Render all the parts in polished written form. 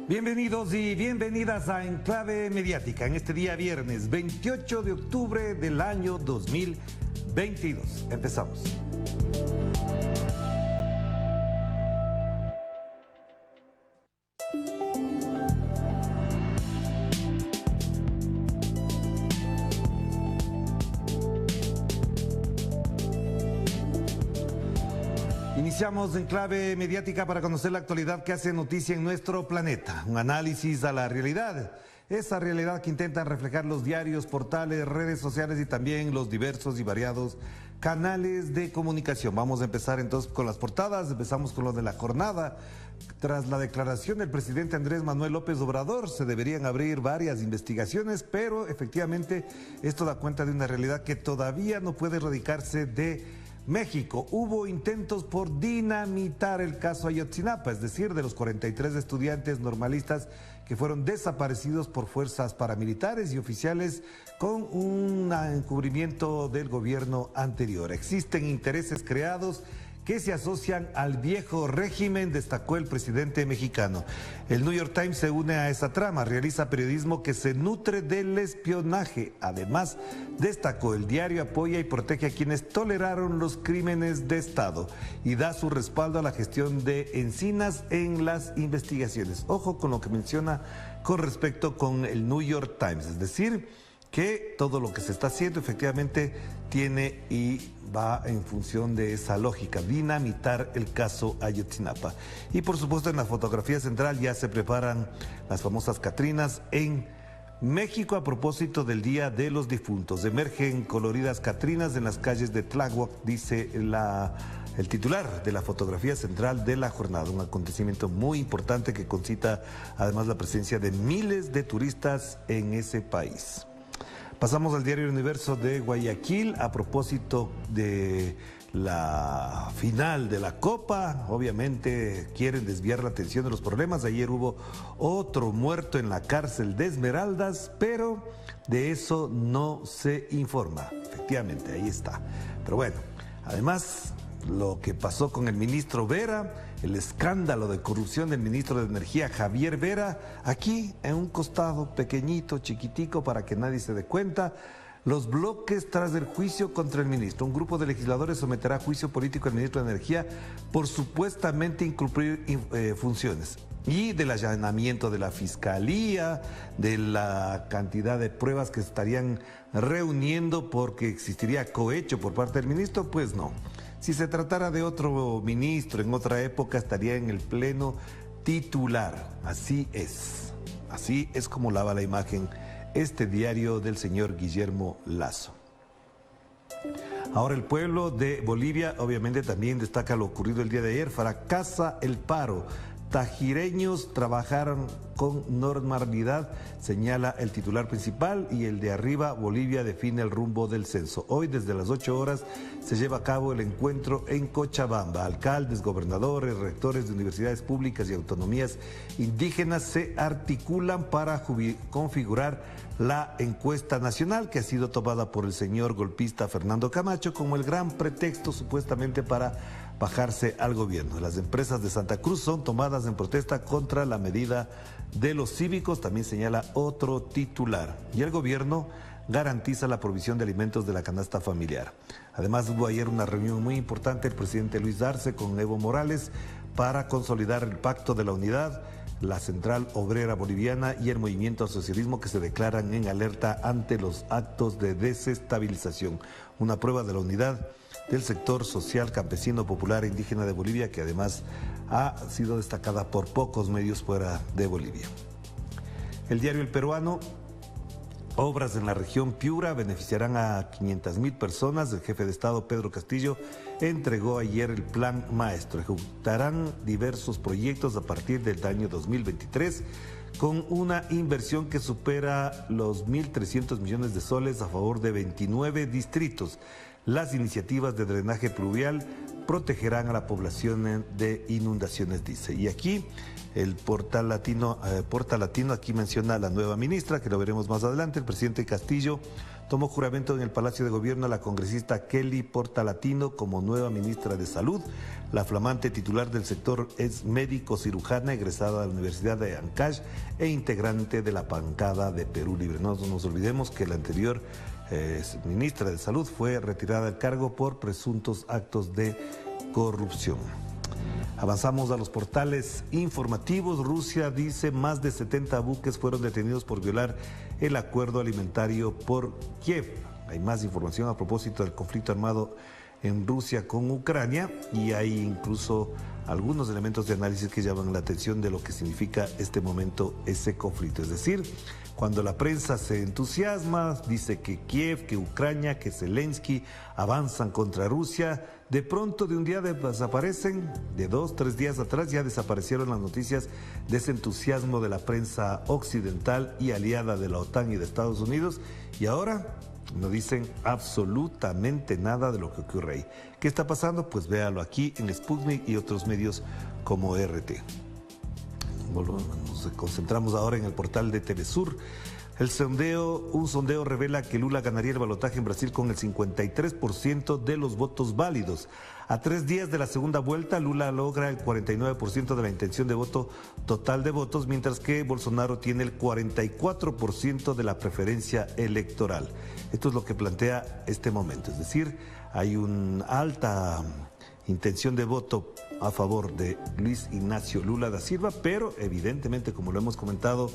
Bienvenidos y bienvenidas a Enclave Mediática en este día viernes 28 de octubre del año 2022. Empezamos. Iniciamos Enclave Mediática para conocer la actualidad que hace noticia en nuestro planeta. Un análisis a la realidad. Esa realidad que intentan reflejar los diarios, portales, redes sociales y también los diversos y variados canales de comunicación. Vamos a empezar entonces con las portadas. Empezamos con lo de la jornada. Tras la declaración del presidente Andrés Manuel López Obrador, se deberían abrir varias investigaciones, pero efectivamente esto da cuenta de una realidad que todavía no puede erradicarse de México. Hubo intentos por dinamitar el caso Ayotzinapa, es decir, de los 43 estudiantes normalistas que fueron desaparecidos por fuerzas paramilitares y oficiales con un encubrimiento del gobierno anterior. Existen intereses creados que se asocian al viejo régimen, destacó el presidente mexicano. El New York Times se une a esa trama, realiza periodismo que se nutre del espionaje. Además, destacó, el diario apoya y protege a quienes toleraron los crímenes de Estado y da su respaldo a la gestión de Encinas en las investigaciones. Ojo con lo que menciona con respecto con el New York Times, es decir, que todo lo que se está haciendo efectivamente tiene y va en función de esa lógica, dinamitar el caso Ayotzinapa. Y por supuesto en la fotografía central ya se preparan las famosas Catrinas en México a propósito del Día de los Difuntos. Emergen coloridas Catrinas en las calles de Tláhuac, dice el titular de la fotografía central de la jornada, un acontecimiento muy importante que concita además la presencia de miles de turistas en ese país. Pasamos al diario El Universo de Guayaquil a propósito de la final de la Copa. Obviamente quieren desviar la atención de los problemas. Ayer hubo otro muerto en la cárcel de Esmeraldas, pero de eso no se informa. Efectivamente, ahí está. Pero bueno, además lo que pasó con el ministro Vera, el escándalo de corrupción del ministro de Energía Javier Vera, aquí en un costado pequeñito, chiquitico, para que nadie se dé cuenta, los bloques tras el juicio contra el ministro. Un grupo de legisladores someterá a juicio político al ministro de Energía por supuestamente incumplir funciones. Y del allanamiento de la Fiscalía, de la cantidad de pruebas que se estarían reuniendo porque existiría cohecho por parte del ministro, pues no. Si se tratara de otro ministro en otra época, estaría en el pleno titular. Así es como lava la imagen este diario del señor Guillermo Lasso. Ahora el pueblo de Bolivia obviamente también destaca lo ocurrido el día de ayer. Fracasa el paro. Tajireños trabajaron con normalidad, señala el titular principal, y el de arriba, Bolivia define el rumbo del censo. Hoy desde las 8 horas se lleva a cabo el encuentro en Cochabamba. Alcaldes, gobernadores, rectores de universidades públicas y autonomías indígenas se articulan para configurar la encuesta nacional que ha sido tomada por el señor golpista Fernando Camacho como el gran pretexto supuestamente para bajarse al gobierno. Las empresas de Santa Cruz son tomadas en protesta contra la medida de los cívicos, también señala otro titular. Y el gobierno garantiza la provisión de alimentos de la canasta familiar. Además hubo ayer una reunión muy importante el presidente Luis Arce con Evo Morales para consolidar el pacto de la unidad, la Central Obrera Boliviana y el Movimiento al Socialismo, que se declaran en alerta ante los actos de desestabilización. Una prueba de la unidad del sector social, campesino, popular e indígena de Bolivia, que además ha sido destacada por pocos medios fuera de Bolivia. El diario El Peruano: obras en la región Piura beneficiarán a 500,000 personas. El jefe de Estado, Pedro Castillo, entregó ayer el plan maestro. Ejecutarán diversos proyectos a partir del año 2023 con una inversión que supera los 1.300 millones de soles a favor de 29 distritos. Las iniciativas de drenaje pluvial protegerán a la población de inundaciones, dice. Y aquí el Portal Latino, aquí menciona a la nueva ministra, que lo veremos más adelante. El presidente Castillo tomó juramento en el Palacio de Gobierno a la congresista Kelly Portalatino como nueva ministra de Salud. La flamante titular del sector es médico cirujana, egresada de la Universidad de Ancash e integrante de la bancada de Perú Libre. No nos olvidemos que la anterior ministra de Salud fue retirada del cargo por presuntos actos de corrupción. Avanzamos a los portales informativos. Rusia dice más de 70 buques fueron detenidos por violar el acuerdo alimentario por Kiev. Hay más información a propósito del conflicto armado en Rusia con Ucrania y hay incluso algunos elementos de análisis que llaman la atención de lo que significa este momento ese conflicto. Es decir, cuando la prensa se entusiasma, dice que Kiev, que Ucrania, que Zelensky avanzan contra Rusia, de pronto de un día desaparecen, de 2, 3 días atrás ya desaparecieron las noticias de ese entusiasmo de la prensa occidental y aliada de la OTAN y de Estados Unidos, y ahora no dicen absolutamente nada de lo que ocurre ahí. ¿Qué está pasando? Pues véalo aquí en Sputnik y otros medios como RT. Nos concentramos ahora en el portal de Telesur. Un sondeo revela que Lula ganaría el balotaje en Brasil con el 53% de los votos válidos. A 3 días de la segunda vuelta, Lula logra el 49% de la intención de voto total de votos, mientras que Bolsonaro tiene el 44% de la preferencia electoral. Esto es lo que plantea este momento, es decir, hay una alta intención de voto a favor de Luis Ignacio Lula da Silva, pero evidentemente, como lo hemos comentado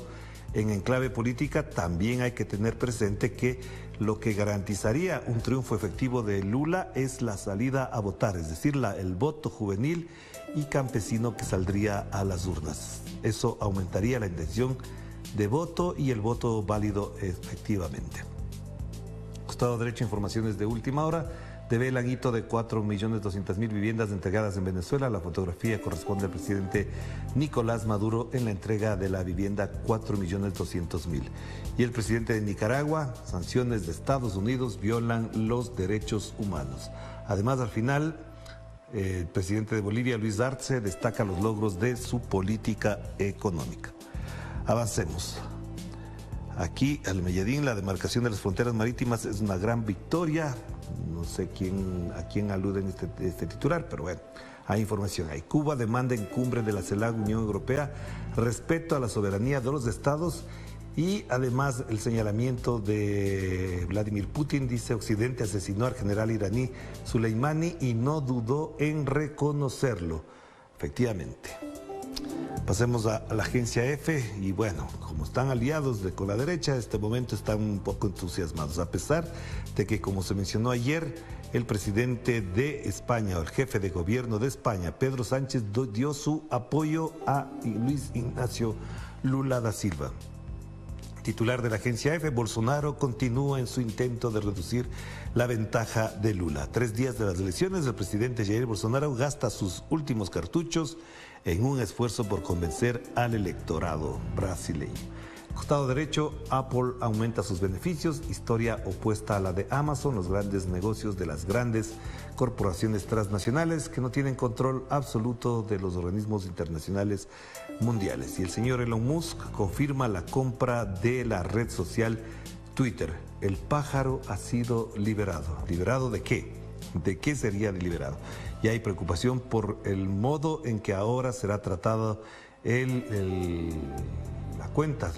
en Enclave Política, también hay que tener presente que lo que garantizaría un triunfo efectivo de Lula es la salida a votar, es decir, el voto juvenil y campesino que saldría a las urnas. Eso aumentaría la intención de voto y el voto válido efectivamente. Costado derecho, informaciones de última hora. Develan hito de 4.200.000 viviendas entregadas en Venezuela. La fotografía corresponde al presidente Nicolás Maduro en la entrega de la vivienda 4.200.000. Y el presidente de Nicaragua, sanciones de Estados Unidos violan los derechos humanos. Además, al final, el presidente de Bolivia, Luis Arce, destaca los logros de su política económica. Avancemos. Aquí, al Medellín, la demarcación de las fronteras marítimas es una gran victoria. No sé a quién alude en este titular, pero bueno, hay información ahí. Cuba demanda en cumbre de la CELAC Unión Europea respeto a la soberanía de los estados y además el señalamiento de Vladimir Putin, dice Occidente asesinó al general iraní Soleimani y no dudó en reconocerlo. Efectivamente. Pasemos a la agencia F y bueno, como están aliados con la derecha, en este momento están un poco entusiasmados, a pesar de que, como se mencionó ayer, el presidente de España, o el jefe de gobierno de España, Pedro Sánchez, dio su apoyo a Luis Ignacio Lula da Silva. Titular de la agencia F, Bolsonaro continúa en su intento de reducir la ventaja de Lula. 3 días de las elecciones, el presidente Jair Bolsonaro gasta sus últimos cartuchos en un esfuerzo por convencer al electorado brasileño. Costado derecho, Apple aumenta sus beneficios, historia opuesta a la de Amazon, los grandes negocios de las grandes corporaciones transnacionales que no tienen control absoluto de los organismos internacionales mundiales. Y el señor Elon Musk confirma la compra de la red social Twitter. El pájaro ha sido liberado. ¿Liberado de qué? ¿De qué sería liberado? Y hay preocupación por el modo en que ahora será tratado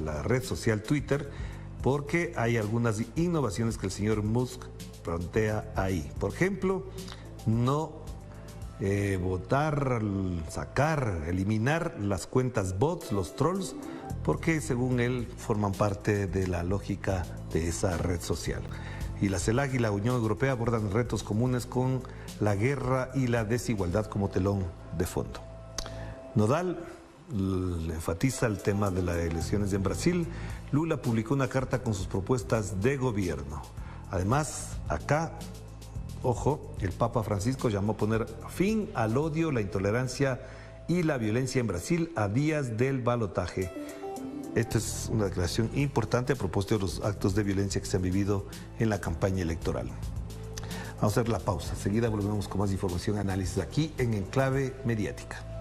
la red social Twitter, porque hay algunas innovaciones que el señor Musk plantea ahí. Por ejemplo, no votar, sacar, eliminar las cuentas bots, los trolls, porque según él forman parte de la lógica de esa red social. Y la CELAC y la Unión Europea abordan retos comunes con la guerra y la desigualdad como telón de fondo. Nodal enfatiza el tema de las elecciones en Brasil. Lula publicó una carta con sus propuestas de gobierno. Además, acá, ojo, el Papa Francisco llamó a poner fin al odio, la intolerancia y la violencia en Brasil a días del balotaje. Esta es una declaración importante a propósito de los actos de violencia que se han vivido en la campaña electoral. Vamos a hacer la pausa. Enseguida volvemos con más información y análisis aquí en Enclave Mediática.